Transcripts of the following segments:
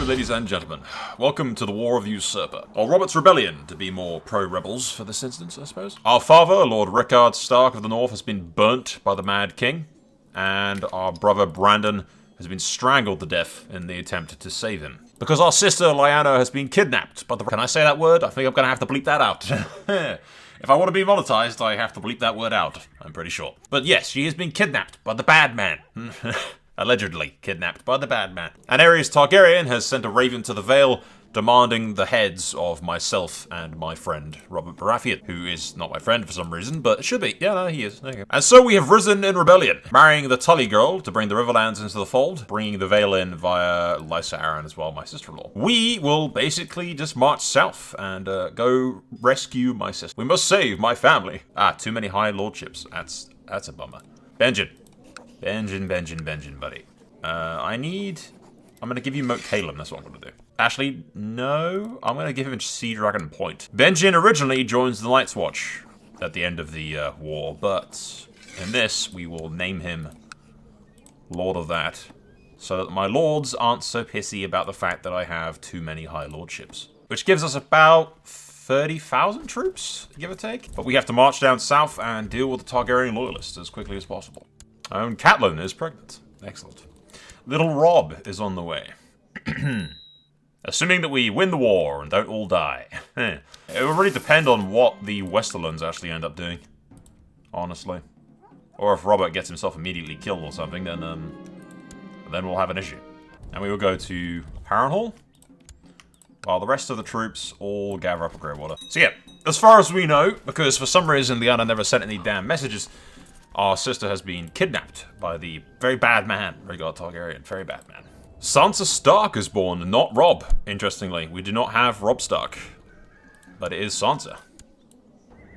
ladies and gentlemen. Welcome to the War of the Usurper. Or Robert's Rebellion, to be more pro-rebels for this instance, I suppose. Our father, Lord Rickard Stark of the North, has been burnt by the Mad King, and our brother Brandon has been strangled to death in the attempt to save him. Because our sister Lyanna has been kidnapped by the... Can I say that word? I think I'm going to have to bleep that out. If I want to be monetized, I have to bleep that word out, I'm pretty sure. But yes, she has been kidnapped by the bad man. Allegedly kidnapped by the bad man. And Aerys Targaryen has sent a raven to the Vale, demanding the heads of myself and my friend, Robert Baratheon, who is not my friend for some reason, but should be. Yeah, no, he is. There you go. And so we have risen in rebellion, marrying the Tully girl to bring the Riverlands into the fold, bringing the Vale in via Lysa Arryn as well, my sister-in-law. We will basically just march south and go rescue my sister. We must save my family. Ah, too many high lordships. That's a bummer. Benjen, buddy. I'm gonna give you Moat Caleb, that's what I'm gonna do. Actually, no, I'm gonna give him Sea Dragon Point. Benjen originally joins the Night's Watch at the end of the war, but in this, we will name him Lord of that, so that my lords aren't so pissy about the fact that I have too many high lordships. Which gives us about 30,000 troops, give or take. But we have to march down south and deal with the Targaryen loyalists as quickly as possible. Catelyn is pregnant. Excellent. Little Robb is on the way. Assuming that we win the war and don't all die. It will really depend on what the Westerlands actually end up doing. Honestly. Or if Robert gets himself immediately killed or something, then we'll have an issue. And we will go to Harrenhal, while the rest of the troops all gather up at Greywater. So yeah, as far as we know, because for some reason Lyanna never sent any damn messages, our sister has been kidnapped by the very bad man, Rhaegar Targaryen. Very bad man. Sansa Stark is born, not Robb, interestingly. We do not have Robb Stark, but it is Sansa.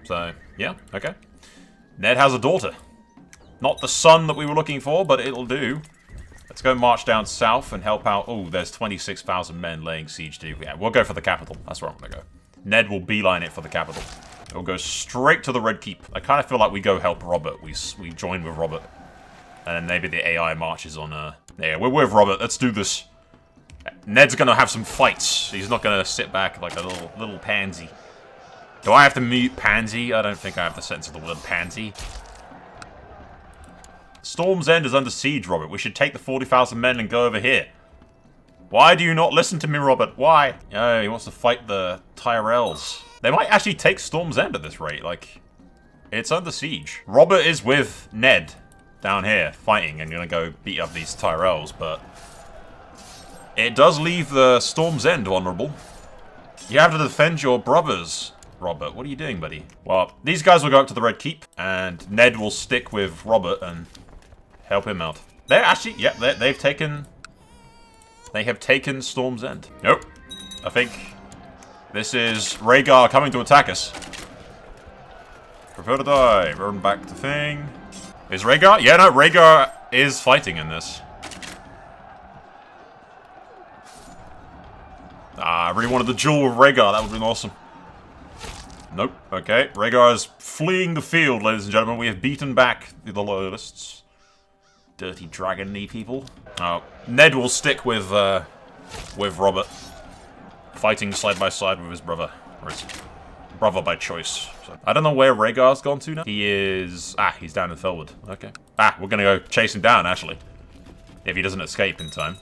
So, yeah, okay. Ned has a daughter. Not the son that we were looking for, but it'll do. Let's go march down south and help out. Oh, there's 26,000 men laying siege to. Yeah, we'll go for the capital. That's where I'm going to go. Ned will beeline it for the capital. We'll go straight to the Red Keep. I kind of feel like we go help Robert. We join with Robert. And then maybe the AI marches on... Yeah, we're with Robert. Let's do this. Ned's going to have some fights. He's not going to sit back like a little pansy. Do I have to mute pansy? I don't think I have the sense of the word pansy. Storm's End is under siege, Robert. We should take the 40,000 men and go over here. Why do you not listen to me, Robert? Why? Oh, he wants to fight the Tyrells. They might actually take Storm's End at this rate, like, it's under siege. Robert is with Ned down here, fighting, and gonna go beat up these Tyrells, but it does leave the Storm's End vulnerable. You have to defend your brothers, Robert. What are you doing, buddy? Well, these guys will go up to the Red Keep, and Ned will stick with Robert and help him out. They're actually, yeah, they have taken Storm's End. Nope. I think this is Rhaegar coming to attack us. Prefer to die. Run back to thing. Is Rhaegar? Yeah, no, Rhaegar is fighting in this. Ah, I really wanted the duel with Rhaegar. That would have been awesome. Nope. Okay. Rhaegar is fleeing the field, ladies and gentlemen. We have beaten back the loyalists. Dirty dragon-y people. Oh, Ned will stick with Robert. Fighting side by side with his brother. Or his brother by choice. So, I don't know where Rhaegar's gone to now. He is... Ah, he's down in Felwood. Okay. Ah, we're gonna go chase him down, actually. If he doesn't escape in time.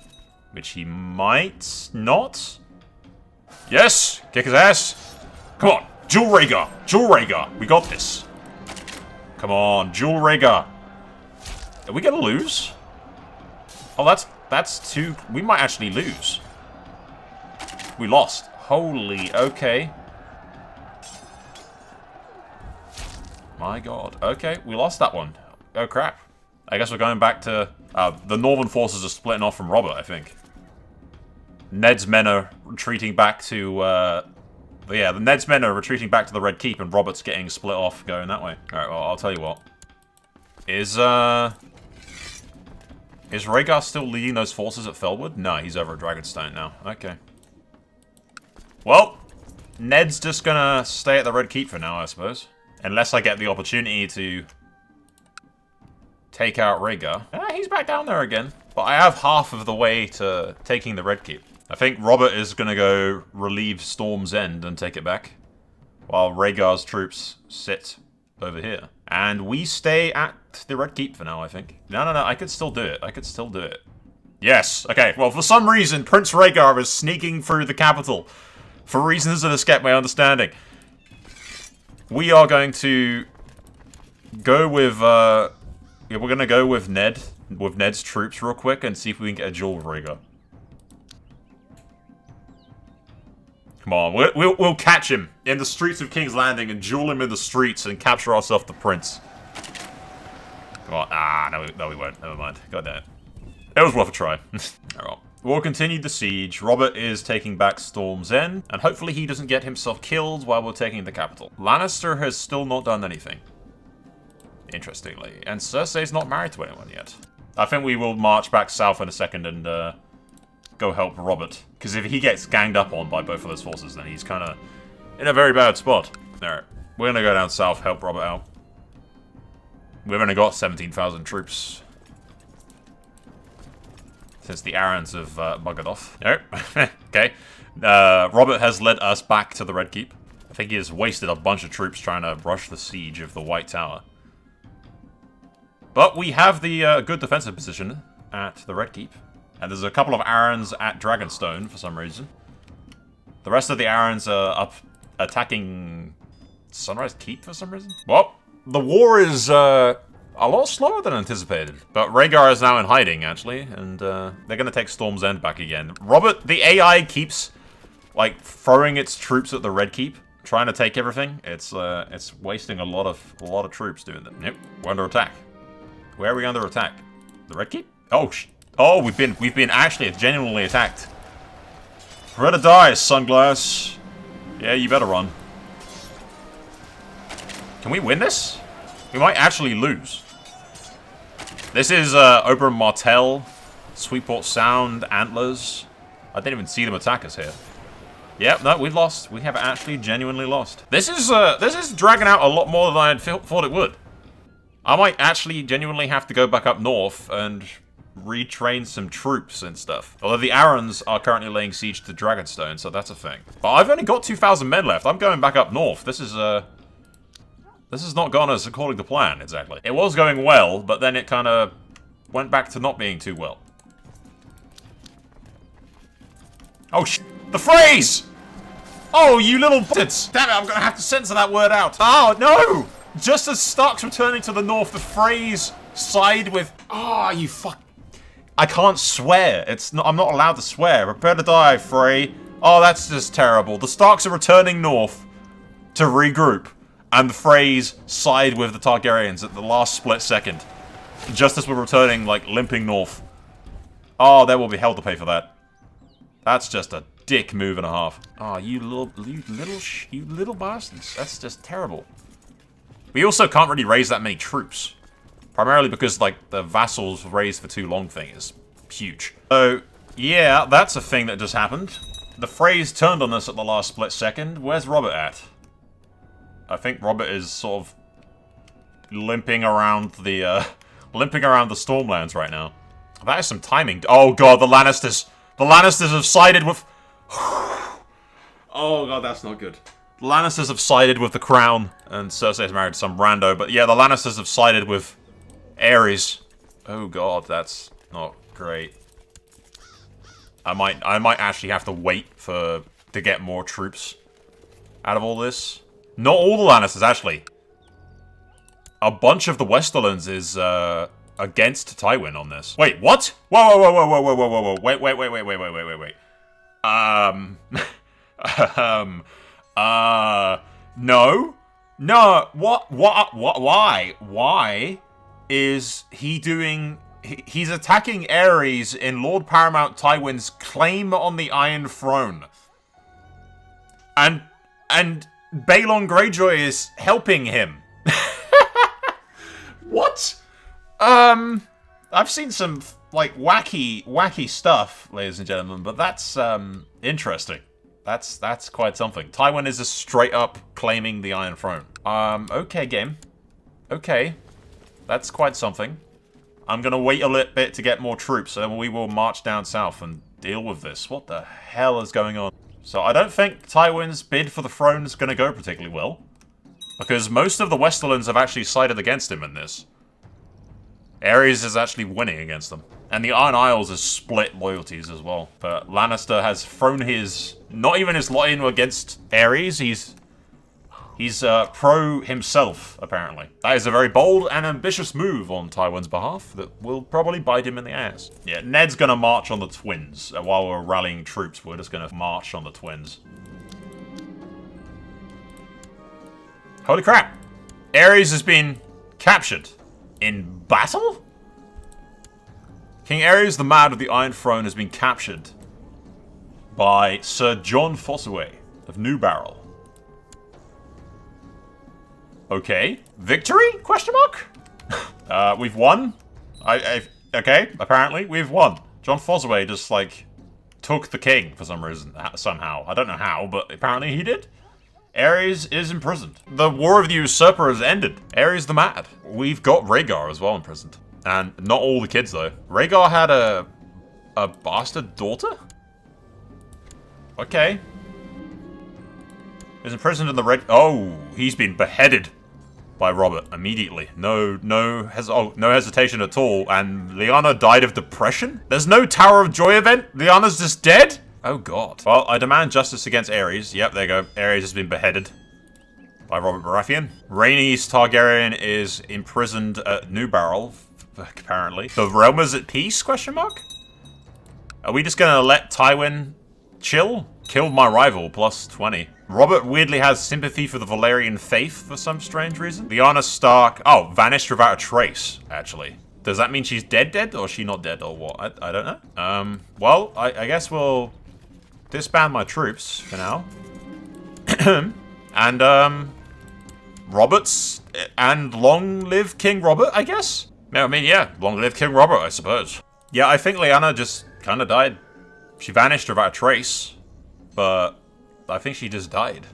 Which he might not. Yes! Kick his ass! Come on! Duel Rhaegar! Duel Rhaegar! We got this. Come on, Duel Rhaegar. Are we gonna lose? Oh, that's too... We might actually lose. We lost. Holy, okay. My god. Okay, we lost that one. Oh, crap. I guess we're going back to... the northern forces are splitting off from Robert, I think. Ned's men are retreating back to... yeah, the Ned's men are retreating back to the Red Keep, and Robert's getting split off going that way. Alright, well, I'll tell you what. Is Rhaegar still leading those forces at Felwood? No, he's over at Dragonstone now. Okay. Well, Ned's just gonna stay at the Red Keep for now, I suppose. Unless I get the opportunity to take out Rhaegar. Ah, he's back down there again. But I have half of the way to taking the Red Keep. I think Robert is going to go relieve Storm's End and take it back, while Rhaegar's troops sit over here. And we stay at the Red Keep for now, I think. No, I could still do it. I could still do it. Yes, okay. Well, for some reason, Prince Rhaegar is sneaking through the capital. For reasons that escape my understanding. We are going to go with, yeah, we're going to go with Ned's troops real quick and see if we can get a duel with Rhaegar. Come on, we'll catch him in the streets of King's Landing and duel him in the streets and capture ourselves the prince. Come on. Ah, no, we won't. Never mind. God damn it. It was worth a try. Alright. We'll continue the siege. Robert is taking back Storm's End, and hopefully he doesn't get himself killed while we're taking the capital. Lannister has still not done anything. Interestingly. And Cersei's not married to anyone yet. I think we will march back south in a second and go help Robert. Because if he gets ganged up on by both of those forces, then he's kind of in a very bad spot. Alright, we're going to go down south, help Robert out. We've only got 17,000 troops. Since the Arryns have buggered off. Nope. Okay. Robert has led us back to the Red Keep. I think he has wasted a bunch of troops trying to rush the siege of the White Tower. But we have the good defensive position at the Red Keep. And there's a couple of Arryns at Dragonstone for some reason. The rest of the Arryns are up attacking Sunrise Keep for some reason. Well, the war is a lot slower than anticipated. But Rhaegar is now in hiding, actually. And they're going to take Storm's End back again. Robert, the AI keeps, like, throwing its troops at the Red Keep. Trying to take everything. It's wasting a lot of troops doing that. Yep, we're under attack. Where are we under attack? The Red Keep? Oh, oh, we've been actually genuinely attacked. Prepare to die, Sunglass. Yeah, you better run. Can we win this? We might actually lose. This is Oberyn Martell, Sweetport Sound, Antlers. I didn't even see them attack us here. Yep, no, we've lost. We have actually genuinely lost. This is dragging out a lot more than I thought it would. I might actually genuinely have to go back up north and retrain some troops and stuff. Although the Arryns are currently laying siege to Dragonstone, so that's a thing. But I've only got 2,000 men left. I'm going back up north. This has not gone as according to plan, exactly. It was going well, but then it kind of went back to not being too well. Oh, the phrase! Oh, you little b****s! Damn it, I'm gonna have to censor that word out. Oh, no! Just as Stark's returning to the north, the phrase side with... Ah, you fuck... I can't swear. I'm not allowed to swear. Prepare to die, Frey. Oh, that's just terrible. The Starks are returning north to regroup. And the phrase side with the Targaryens at the last split second. Just as we're returning, like, limping north. Oh, there will be hell to pay for that. That's just a dick move and a half. Oh, you little bastards. That's just terrible. We also can't really raise that many troops. Primarily because, like, the vassals raised for too long thing is huge. So, yeah, that's a thing that just happened. The phrase turned on us at the last split second. Where's Robert at? I think Robert is sort of limping around the Stormlands right now. That is some timing. Oh god, the Lannisters. The Lannisters have sided with... Oh god, that's not good. The Lannisters have sided with the Crown, and Cersei's married some rando. But yeah, the Lannisters have sided with Ares. Oh god, that's not great. I might actually have to wait to get more troops out of all this. Not all the Lannisters, actually. A bunch of the Westerlands is against Tywin on this. Wait, what? Whoa, whoa, whoa, whoa, whoa, whoa, whoa, whoa, wait. No. No, what, why is he doing... He's attacking Ares in Lord Paramount Tywin's claim on the Iron Throne. And Balon Greyjoy is helping him. What? I've seen some, like, wacky stuff, ladies and gentlemen, but that's, interesting. That's quite something. Tywin is just straight up claiming the Iron Throne. Okay, game. Okay. That's quite something. I'm gonna wait a little bit to get more troops, and we will march down south and deal with this. What the hell is going on? So I don't think Tywin's bid for the throne is going to go particularly well. Because most of the Westerlands have actually sided against him in this. Aerys is actually winning against them. And the Iron Isles has split loyalties as well. But Lannister has thrown his... not even his lot in against Aerys, he's pro himself, apparently. That is a very bold and ambitious move on Tywin's behalf that will probably bite him in the ass. Yeah, Ned's gonna march on the twins. While we're rallying troops, we're just gonna march on the twins. Holy crap! Aerys has been captured. In battle? King Aerys the Mad of the Iron Throne has been captured by Sir Jon Fossowin of New Barrel. Okay. Victory? Question mark? We've won. Okay, apparently, we've won. Jon Fossowin just, like, took the king for some reason, somehow. I don't know how, but apparently he did. Aerys is imprisoned. The War of the Usurper has ended. Aerys the Mad. We've got Rhaegar as well imprisoned. And not all the kids, though. Rhaegar had a bastard daughter? Okay. Is imprisoned in the red... Oh, he's been beheaded by Robert immediately. No hesitation at all. And Lyanna died of depression? There's no Tower of Joy event? Lyanna's just dead? Oh god. Well, I demand justice against Aerys. Yep, there you go. Aerys has been beheaded by Robert Baratheon. Rhaenys Targaryen is imprisoned at New Barrel, apparently. The realm is at peace, question mark? Are we just gonna let Tywin chill? Killed my rival, plus 20. Robert weirdly has sympathy for the Valyrian faith for some strange reason. Lyanna Stark, oh, vanished without a trace, actually. Does that mean she's dead, or is she not dead, or what? I don't know. Well, I guess we'll disband my troops for now. And, Roberts, and long live King Robert, I guess? I mean, yeah, long live King Robert, I suppose. Yeah, I think Lyanna just kind of died. She vanished without a trace, but I think she just died.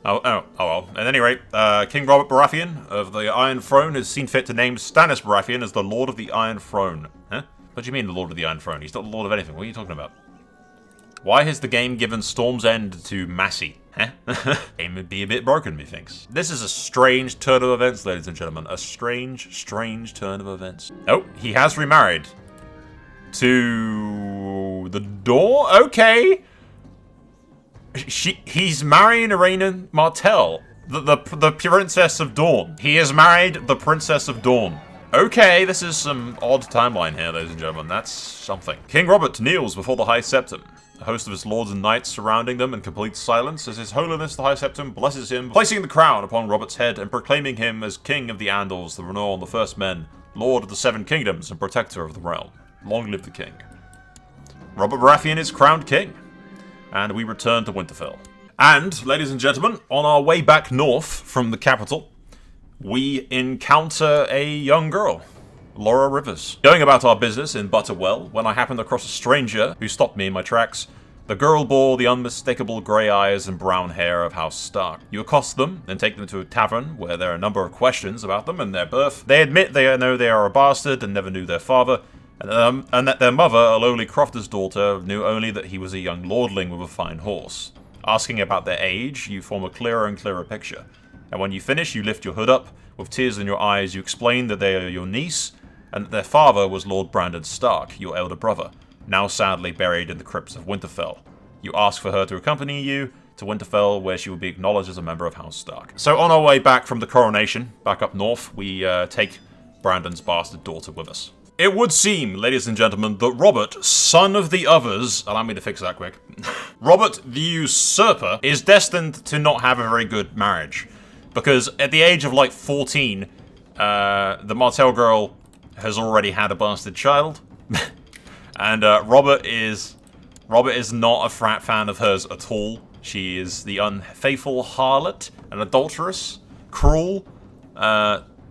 Oh well. At any rate, King Robert Baratheon of the Iron Throne has seen fit to name Stannis Baratheon as the Lord of the Iron Throne. Huh? What do you mean the Lord of the Iron Throne? He's not the Lord of anything. What are you talking about? Why has the game given Storm's End to Massey? Huh? Game would be a bit broken, methinks. This is a strange turn of events, ladies and gentlemen. A strange turn of events. Oh, he has remarried. To... the door? Okay. He's marrying Irena Martell, the Princess of Dawn. He has married the Princess of Dawn. Okay, this is some odd timeline here, ladies and gentlemen. That's something. King Robert kneels before the High Septon. A host of his lords and knights surrounding them in complete silence as His Holiness the High Septon blesses him, placing the crown upon Robert's head and proclaiming him as King of the Andals, the Renown, the First Men, Lord of the Seven Kingdoms, and Protector of the Realm. Long live the King. Robert Baratheon is crowned King. And we return to Winterfell. And, ladies and gentlemen, on our way back north from the capital, we encounter a young girl, Laura Rivers. Going about our business in Butterwell, when I happened across a stranger who stopped me in my tracks, the girl bore the unmistakable grey eyes and brown hair of House Stark. You accost them, then take them to a tavern where there are a number of questions about them and their birth. They admit they know they are a bastard and never knew their father, and that their mother, a lowly crofter's daughter, knew only that he was a young lordling with a fine horse. Asking about their age, you form a clearer and clearer picture. And when you finish, you lift your hood up. With tears in your eyes, you explain that they are your niece, and that their father was Lord Brandon Stark, your elder brother, now sadly buried in the crypts of Winterfell. You ask for her to accompany you to Winterfell, where she will be acknowledged as a member of House Stark. So on our way back from the coronation, back up north, we take Brandon's bastard daughter with us. It would seem, ladies and gentlemen, that Robert, son of the others, allow me to fix that quick, Robert the Usurper is destined to not have a very good marriage. Because at the age of like 14, the Martell girl has already had a bastard child. And Robert is not a frat fan of hers at all. She is the unfaithful harlot, an adulteress, cruel,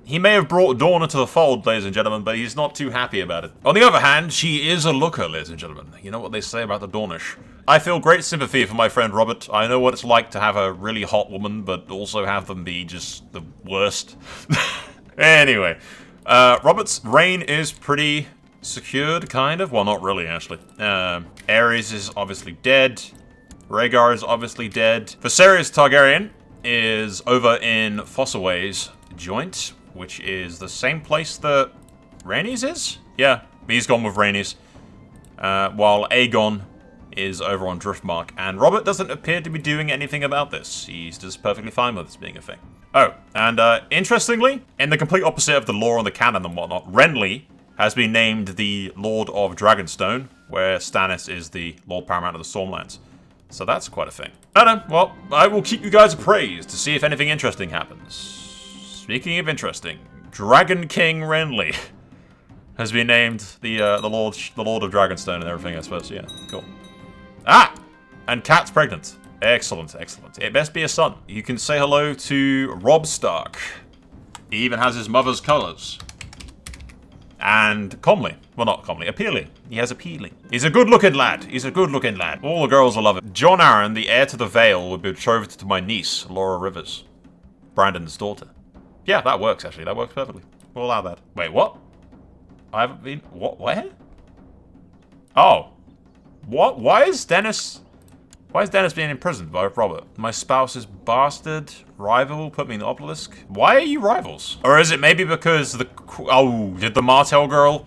he may have brought Dawn into the fold, ladies and gentlemen, but he's not too happy about it. On the other hand, she is a looker, ladies and gentlemen. You know what they say about the Dornish. I feel great sympathy for my friend Robert. I know what it's like to have a really hot woman, but also have them be just the worst. Anyway, Robert's reign is pretty secured, kind of. Well, not really, actually. Aerys is obviously dead. Rhaegar is obviously dead. Viserys Targaryen is over in Fossowin's joint, which is the same place that Rhaenys is? Yeah, he's gone with Rhaenys. While Aegon is over on Driftmark. And Robert doesn't appear to be doing anything about this. He's just perfectly fine with this being a thing. Oh, and interestingly, in the complete opposite of the lore and the canon and whatnot, Renly has been named the Lord of Dragonstone, where Stannis is the Lord Paramount of the Stormlands. So that's quite a thing. I don't know. Well, I will keep you guys appraised to see if anything interesting happens. Speaking of interesting, Dragon King Renly has been named the Lord of Dragonstone and everything, I suppose. Yeah, cool. Ah! And Kat's pregnant. Excellent, excellent. It best be a son. You can say hello to Robb Stark. He even has his mother's colours. And comely. Well, not comely. Appealing. He has appealing. He's a good-looking lad. He's a good-looking lad. All the girls will love it. Jon Arryn, the heir to the Vale, will be betrothed to my niece, Laura Rivers. Brandon's daughter. Yeah, that works, actually. That works perfectly. We'll allow that. Wait, what? I haven't been... What? Where? Oh. What? Why is Dennis being imprisoned by Robert? My spouse's bastard rival put me in the obelisk? Why are you rivals? Or is it maybe because the... Oh, did the Martell girl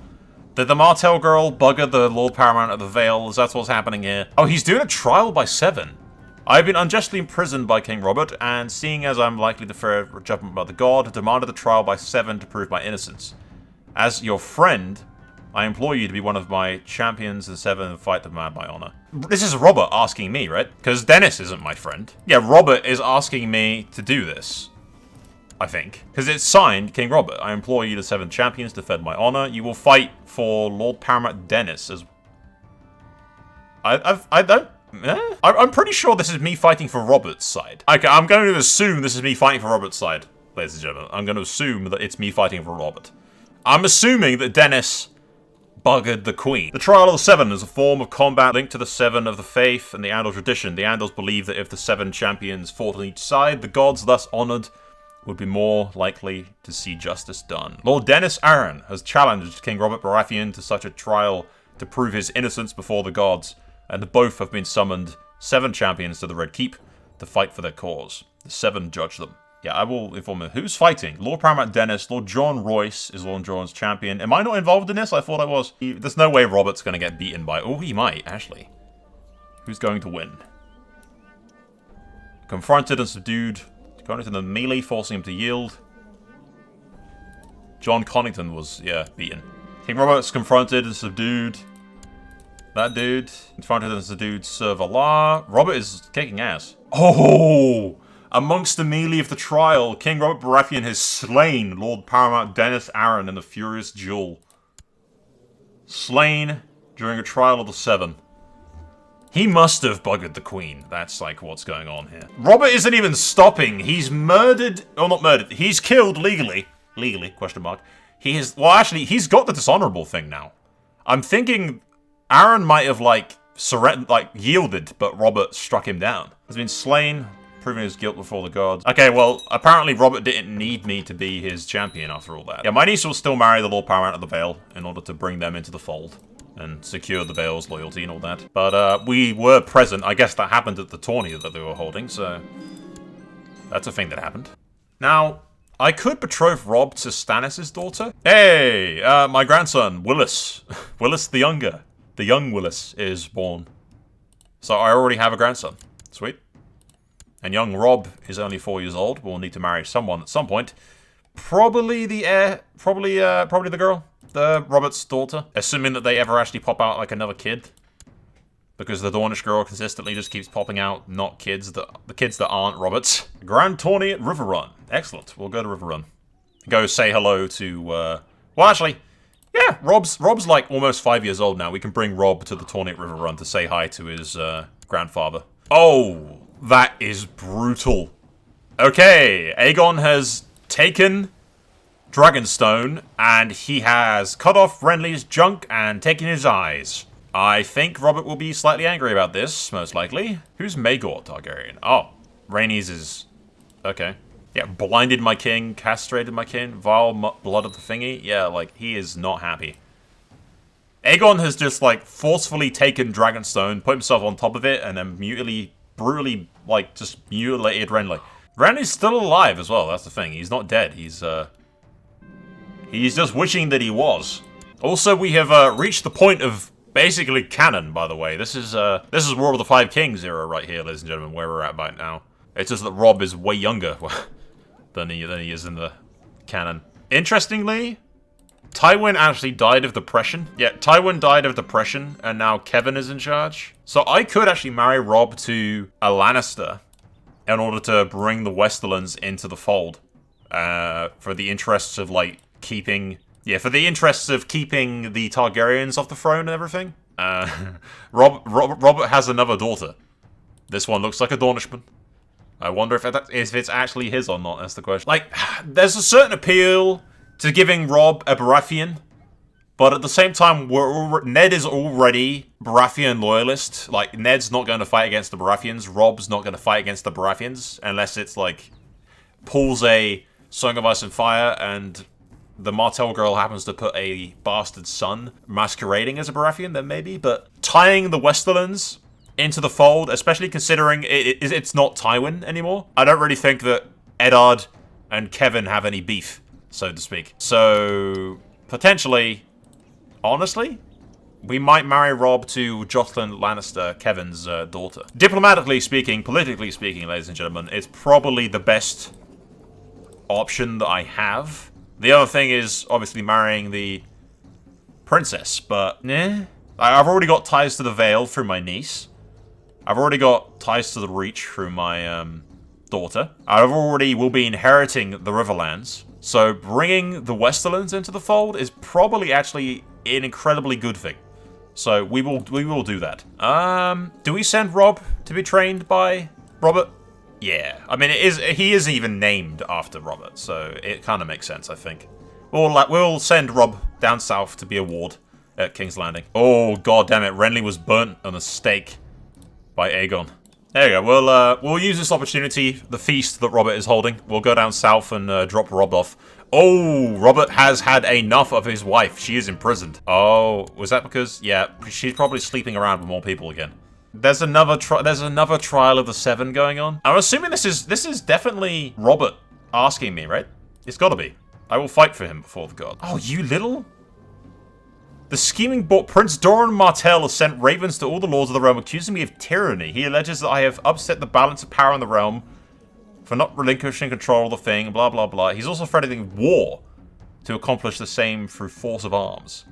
bugger the Lord Paramount of the Vale? Is that what's happening here? Oh, he's doing a trial by 7. I've been unjustly imprisoned by King Robert, and seeing as I'm likely to fear judgment by the god, demanded the trial by 7 to prove my innocence. As your friend, I implore you to be one of my champions in 7 and fight the man by honor. This is Robert asking me, right? Because Dennis isn't my friend. Yeah, Robert is asking me to do this. I think. Because it's signed, King Robert. I implore you to 7 champions to defend my honor. You will fight for Lord Paramount Dennis as... I don't... I'm pretty sure this is me fighting for Robert's side. Okay, I'm going to assume this is me fighting for Robert's side, ladies and gentlemen. I'm going to assume that it's me fighting for Robert. I'm assuming that Dennis buggered the Queen. The Trial of the 7 is a form of combat linked to the 7 of the Faith and the Andal tradition. The Andals believe that if the 7 champions fought on each side, the gods thus honored would be more likely to see justice done. Lord Dennis Arryn has challenged King Robert Baratheon to such a trial to prove his innocence before the gods, and both have been summoned 7 champions to the Red Keep to fight for their cause. The 7 judge them. Yeah, I will inform him. Who's fighting? Lord Paramount Dennis. Lord Jon Royce is Lord Jon's champion. Am I not involved in this? I thought I was. There's no way Robert's going to get beaten by... Oh, he might, actually. Who's going to win? Confronted and subdued. Going into the melee, forcing him to yield. John Connington was, yeah, beaten. King Robert's confronted and subdued. That dude. Confronted and subdued Sir Valar. Robert is kicking ass. Oh! Amongst the melee of the trial, King Robert Baratheon has slain Lord Paramount Dennis Arryn in a furious duel. Slain during a trial of the 7. He must have buggered the Queen. That's like what's going on here. Robert isn't even stopping. He's murdered, or not murdered, he's killed legally. Legally, question mark. He is, well actually, he's got the dishonorable thing now. I'm thinking Arryn might have yielded, but Robert struck him down. Has been slain, proving his guilt before the gods. Okay, well, apparently Robert didn't need me to be his champion after all that. Yeah, my niece will still marry the Lord Paramount of the Vale in order to bring them into the fold and secure the Vale's loyalty and all that. But we were present. I guess that happened at the tourney that they were holding, so that's a thing that happened. Now, I could betroth Robb to Stannis' daughter. Hey, my grandson, Willis. Willis the Younger. The young Willis is born. So I already have a grandson. Sweet. And young Robb is only 4 years old. We'll need to marry someone at some point. Probably the heir. Probably the girl. The Robert's daughter. Assuming that they ever actually pop out like another kid. Because the Dornish girl consistently just keeps popping out not kids. The kids that aren't Roberts. Grand tourney at Riverrun. Excellent. We'll go to Riverrun. Go say hello to, well actually, yeah, Robb's like almost 5 years old now. We can bring Robb to the tourney at Riverrun to say hi to his grandfather. Oh, that is brutal. Okay, Aegon has taken Dragonstone, and he has cut off Renly's junk and taken his eyes. I think Robert will be slightly angry about this, most likely. Who's Maegor Targaryen? Oh, Rhaenys is... okay. Yeah, blinded my king, castrated my king, vile blood of the thingy. Yeah, like, he is not happy. Aegon has just, like, forcefully taken Dragonstone, put himself on top of it, and then brutally, like, just mutilated Renly. Renly's still alive as well, that's the thing. He's not dead. He's just wishing that he was. Also, we have reached the point of basically canon, by the way. This is War of the Five Kings era right here, ladies and gentlemen, where we're at right now. It's just that Robb is way younger than he is in the canon. Interestingly, Tywin actually died of depression. Yeah, Tywin died of depression, and now Kevin is in charge. So I could actually marry Robb to a Lannister in order to bring the Westerlands into the fold. For the interests of, like, keeping... Yeah, for the interests of keeping the Targaryens off the throne and everything. Robert has another daughter. This one looks like a Dornishman. I wonder if it's actually his or not, that's the question. Like, there's a certain appeal to giving Robb a Baratheon, but at the same time, Ned is already Baratheon loyalist. Like, Ned's not going to fight against the Baratheons. Robb's not going to fight against the Baratheons, unless it's, like, pulls a Song of Ice and Fire, and the Martell girl happens to put a bastard son masquerading as a Baratheon, then maybe. But tying the Westerlands into the fold, especially considering it's not Tywin anymore, I don't really think that Eddard and Kevin have any beef, so to speak. So, potentially, honestly, we might marry Robb to Jocelyn Lannister, Kevin's daughter. Diplomatically speaking, politically speaking, ladies and gentlemen, it's probably the best option that I have. The other thing is, obviously, marrying the princess, but I've already got ties to the Vale through my niece. I've already got ties to the Reach through my daughter. I will be inheriting the Riverlands. So bringing the Westerlands into the fold is probably actually an incredibly good thing. So we will do that. Do we send Robb to be trained by Robert? Yeah, I mean he is even named after Robert, so it kind of makes sense, I think. We'll send Robb down south to be a ward at King's Landing. Oh god damn it, Renly was burnt on a stake by Aegon. There you go. We'll use this opportunity, the feast that Robert is holding. We'll go down south and drop Robb off. Oh, Robert has had enough of his wife. She is imprisoned. Oh, was that because? Yeah, she's probably sleeping around with more people again. There's another trial of the Seven going on. I'm assuming this is definitely Robert asking me, right? It's got to be. I will fight for him before the god. Oh, you little. The scheming Prince Doran Martell has sent ravens to all the lords of the realm, accusing me of tyranny. He alleges that I have upset the balance of power in the realm for not relinquishing control of the thing, blah, blah, blah. He's also threatening war to accomplish the same through force of arms.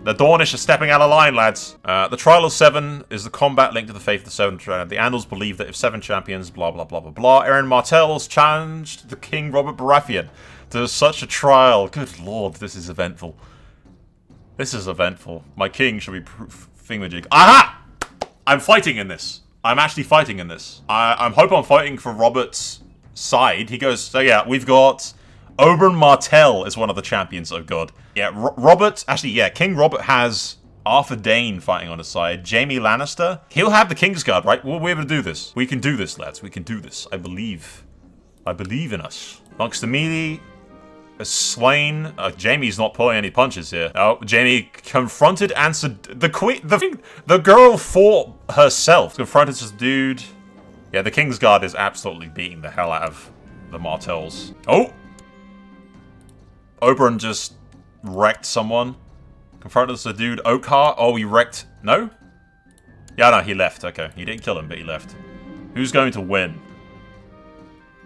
The Dornish are stepping out of line, lads. The Trial of Seven is the combat linked to the faith of the Seven. The Annals believe that if 7 champions, blah, blah, blah, blah, blah. Aaron Martell's challenged the King Robert Baratheon to such a trial. Good lord, this is eventful. This is eventful. My king should be thingamajig. Aha! I'm fighting in this. I'm actually fighting in this. I hope I'm fighting for Robert's side. He goes, so yeah, we've got Oberyn Martell is one of the champions, oh god. Yeah, Robert, actually, yeah, King Robert has Arthur Dayne fighting on his side. Jaime Lannister, he'll have the Kingsguard, right? We'll be able to do this. We can do this, lads. We can do this. I believe. I believe in us. Monks the melee is slain. Jaime's not pulling any punches here. Oh, Jaime confronted and the girl fought herself. Confronted this dude. Yeah, the Kingsguard is absolutely beating the hell out of the Martells. Oh! Oberyn just wrecked someone. Confronted this dude. Oakheart. Oh, he wrecked. No? Yeah, no, he left. Okay. He didn't kill him, but he left. Who's going to win?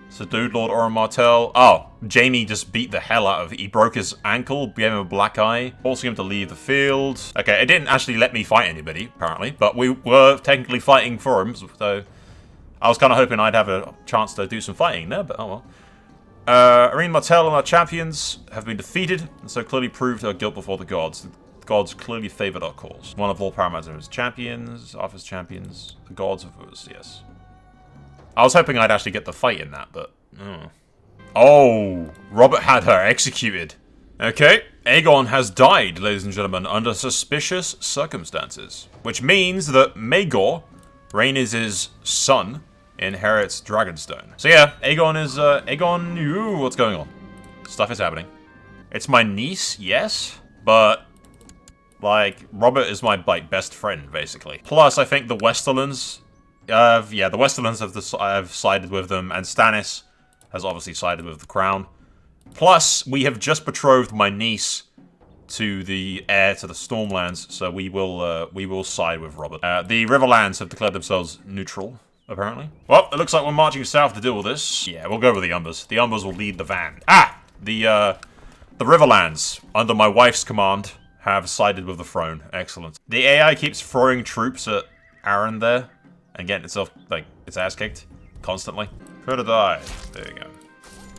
Subdued Lord Oberyn Martell. Oh, Jaime just beat the hell out of it. He broke his ankle, gave him a black eye, forcing him to leave the field. Okay, it didn't actually let me fight anybody, apparently, but we were technically fighting for him, so I was kind of hoping I'd have a chance to do some fighting there, but oh well. Oberyn Martell and our champions have been defeated, and so clearly proved our guilt before the gods. The gods clearly favoured our cause. One of Lord Parameter's champions, Arthur's champions, the gods of us, yes. I was hoping I'd actually get the fight in that, but... Oh, Robert had her executed. Okay, Aegon has died, ladies and gentlemen, under suspicious circumstances. Which means that Maegor, Rhaenys' son, inherits Dragonstone. So yeah, Aegon is, what's going on? Stuff is happening. It's my niece, yes, But, like, Robert is my, like, best friend, basically. Plus, I think the Westerlands, yeah, the Westerlands have sided with them, and Stannis has obviously sided with the Crown. Plus, we have just betrothed my niece to the heir to the Stormlands, so we will side with Robert. The Riverlands have declared themselves neutral, apparently. Well, it looks like we're marching south to deal with this. Yeah, we'll go with the Umbers. The Umbers will lead the van. Ah! The Riverlands, under my wife's command, have sided with the throne. Excellent. The AI keeps throwing troops at Aaron there, and getting itself, like, its ass kicked constantly. Could have died. There you go.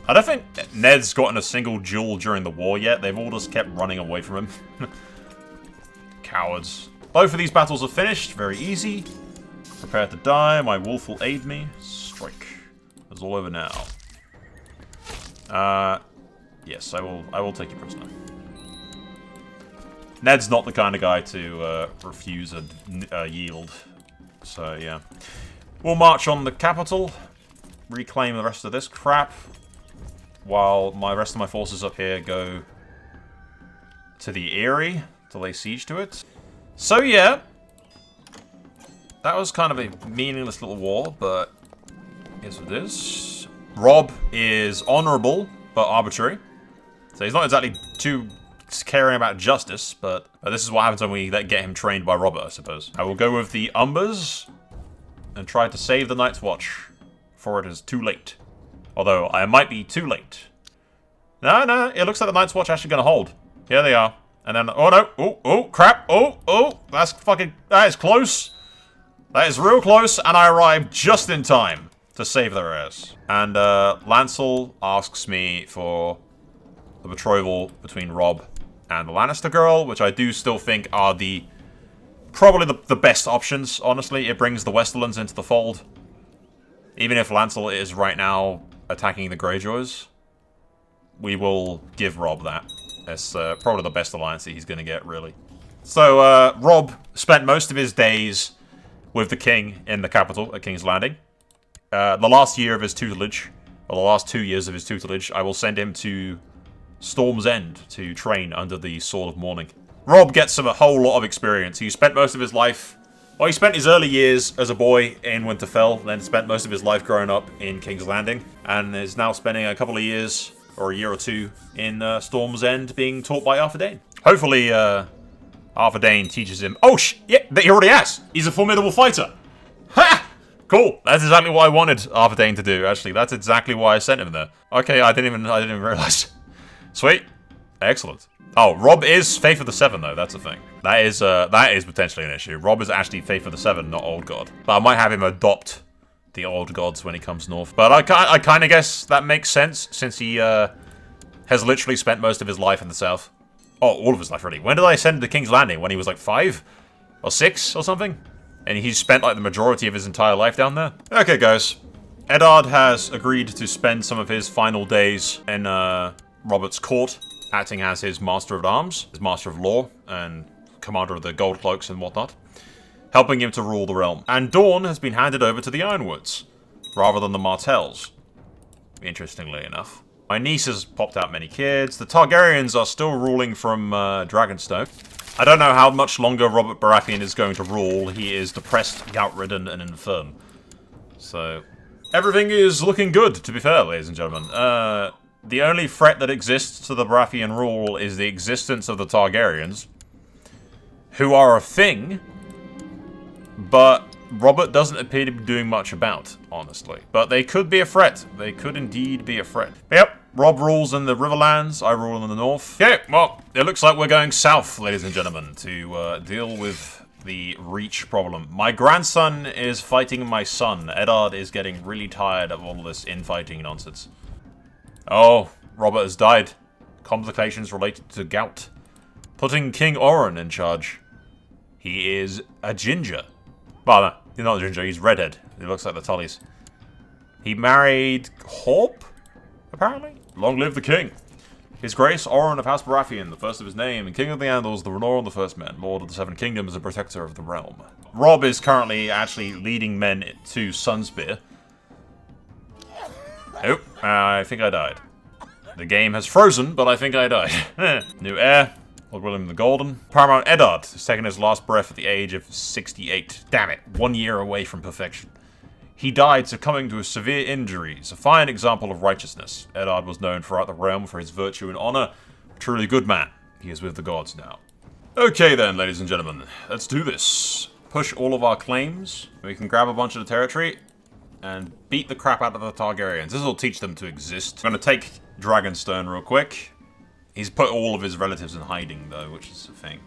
I don't think Ned's gotten a single duel during the war yet. They've all just kept running away from him. Cowards. Both of these battles are finished. Very easy. Prepare to die. My wolf will aid me. Strike. It's all over now. Yes, I will take you prisoner. Ned's not the kind of guy to refuse a yield. So, yeah. We'll march on the capital. Reclaim the rest of this crap. While the rest of my forces up here go to the Eyrie to lay siege to it. So yeah, that was kind of a meaningless little war, but here's what it is. Robb is honourable, but arbitrary. So he's not exactly too caring about justice, but this is what happens when we get him trained by Robert, I suppose. I will go with the Umbers and try to save the Night's Watch, for it is too late. Although, I might be too late. No, it looks like the Night's Watch actually going to hold. Here they are. And then, oh no, oh, crap, oh, that is close. That is real close, and I arrived just in time to save their ass. And, Lancel asks me for the betrothal between Robb and the Lannister girl, which I do still think are probably the best options, honestly. It brings the Westerlands into the fold. Even if Lancel is right now attacking the Greyjoys, we will give Robb that. That's probably the best alliance that he's going to get, really. So, Robb spent most of his days with the king in the capital at King's Landing. The last year of his tutelage, or the last 2 years of his tutelage, I will send him to Storm's End to train under the Sword of Morning. Robb gets a whole lot of experience. He spent most of his life... Well, he spent his early years as a boy in Winterfell, then spent most of his life growing up in King's Landing, and is now spending a couple of years, or a year or two, in Storm's End being taught by Arthur Dayne. Hopefully, Arthur Dayne teaches him... Oh, yeah, he already has! He's a formidable fighter! Ha! Cool! That's exactly what I wanted Arthur Dayne to do, actually. That's exactly why I sent him there. Okay, I didn't even realize. Sweet. Excellent. Oh, Robb is Faith of the Seven, though. That's the thing. That is potentially an issue. Robb is actually Faith of the Seven, not Old God. But I might have him adopt the Old Gods when he comes north. But I kind of guess that makes sense, since he has literally spent most of his life in the south. Oh, all of his life, really. When did I send him to King's Landing? When he was like 5? Or 6 or something? And he spent like the majority of his entire life down there? Okay, guys. Eddard has agreed to spend some of his final days in Robert's court, acting as his Master of Arms, his Master of Law, and Commander of the Gold Cloaks and whatnot, helping him to rule the realm. And Dorne has been handed over to the Ironwoods, rather than the Martells, interestingly enough. My niece has popped out many kids. The Targaryens are still ruling from Dragonstone. I don't know how much longer Robert Baratheon is going to rule. He is depressed, gout-ridden, and infirm. So, everything is looking good, to be fair, ladies and gentlemen. The only threat that exists to the Baratheon rule is the existence of the Targaryens, who are a thing, but Robert doesn't appear to be doing much about, honestly. But they could be a threat. They could indeed be a threat. Yep, Robb rules in the Riverlands, I rule in the north. Okay, well, it looks like we're going south, ladies and gentlemen, to deal with the Reach problem. My grandson is fighting my son. Eddard is getting really tired of all this infighting nonsense. Oh, Robert has died. Complications related to gout. Putting King Oren in charge. He is a ginger. Well, no, he's not a ginger, he's redhead. He looks like the Tullys. He married Horp, apparently? Long live the king. His Grace, Oren of House Baratheon, the first of his name, and King of the Andals, the Renown, the First Man, Lord of the Seven Kingdoms, and Protector of the Realm. Robb is currently actually leading men to Sunspear. Oh, I think I died. The game has frozen, but I think I died. New heir. Lord William the Golden. Paramount Eddard has taken his last breath at the age of 68. Damn it, 1 year away from perfection. He died succumbing to severe injuries, a fine example of righteousness. Eddard was known throughout the realm for his virtue and honor. A truly good man. He is with the gods now. Okay then, ladies and gentlemen, let's do this. Push all of our claims. We can grab a bunch of the territory and beat the crap out of the Targaryens. This will teach them to exist. I'm going to take Dragonstone real quick. He's put all of his relatives in hiding, though, which is the thing.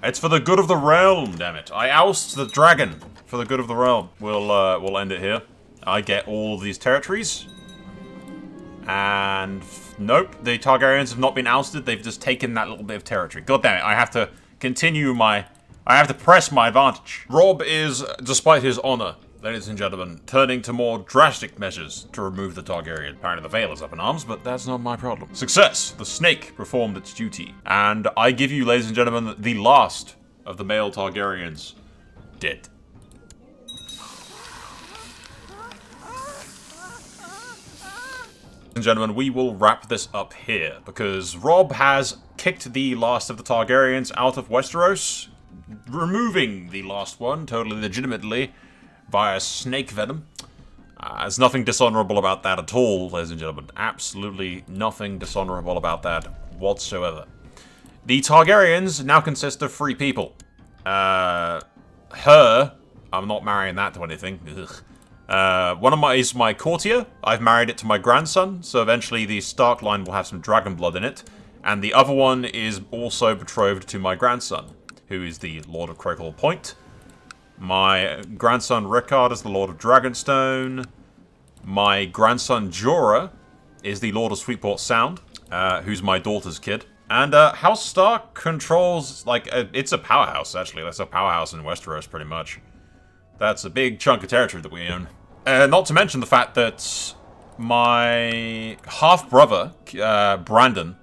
It's for the good of the realm, damn it. I oust the dragon for the good of the realm. We'll end it here. I get all of these territories. And nope, the Targaryens have not been ousted. They've just taken that little bit of territory. God damn it, I have to continue I have to press my advantage. Robb is, despite his honor, ladies and gentlemen, turning to more drastic measures to remove the Targaryen. Apparently the Vale is up in arms, but that's not my problem. Success! The snake performed its duty. And I give you, ladies and gentlemen, the last of the male Targaryens dead. Ladies and gentlemen, we will wrap this up here, because Robb has kicked the last of the Targaryens out of Westeros, removing the last one, totally legitimately, via snake venom. There's nothing dishonorable about that at all, ladies and gentlemen. Absolutely nothing dishonorable about that whatsoever. The Targaryens now consist of 3 people. I'm not marrying that to anything. Ugh. One of is my courtier. I've married it to my grandson, so eventually the Stark line will have some dragon blood in it. And the other one is also betrothed to my grandson, who is the Lord of Crowclaw Point. My grandson Rickard is the Lord of Dragonstone. My grandson Jorah is the Lord of Sweetport Sound, who's my daughter's kid. And House Stark controls, like, it's a powerhouse, actually. That's a powerhouse in Westeros, pretty much. That's a big chunk of territory that we own. Not to mention the fact that my half-brother, Brandon,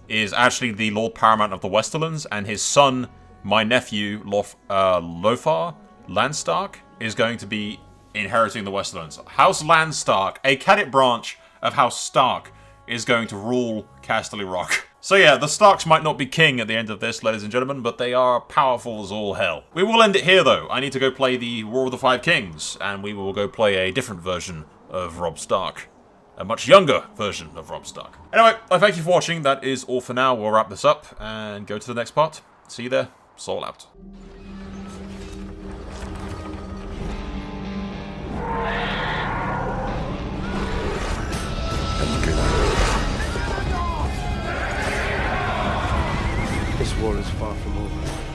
is actually the Lord Paramount of the Westerlands, and his son, my nephew, Lothar Landstark, is going to be inheriting the Westerlands. House Landstark, a cadet branch of House Stark, is going to rule Casterly Rock. So yeah, the Starks might not be king at the end of this, ladies and gentlemen, but they are powerful as all hell. We will end it here, though. I need to go play the War of the Five Kings, and we will go play a different version of Robb Stark. A much younger version of Robb Stark. Anyway, I thank you for watching. That is all for now. We'll wrap this up and go to the next part. See you there. Soul out. This war is far from over.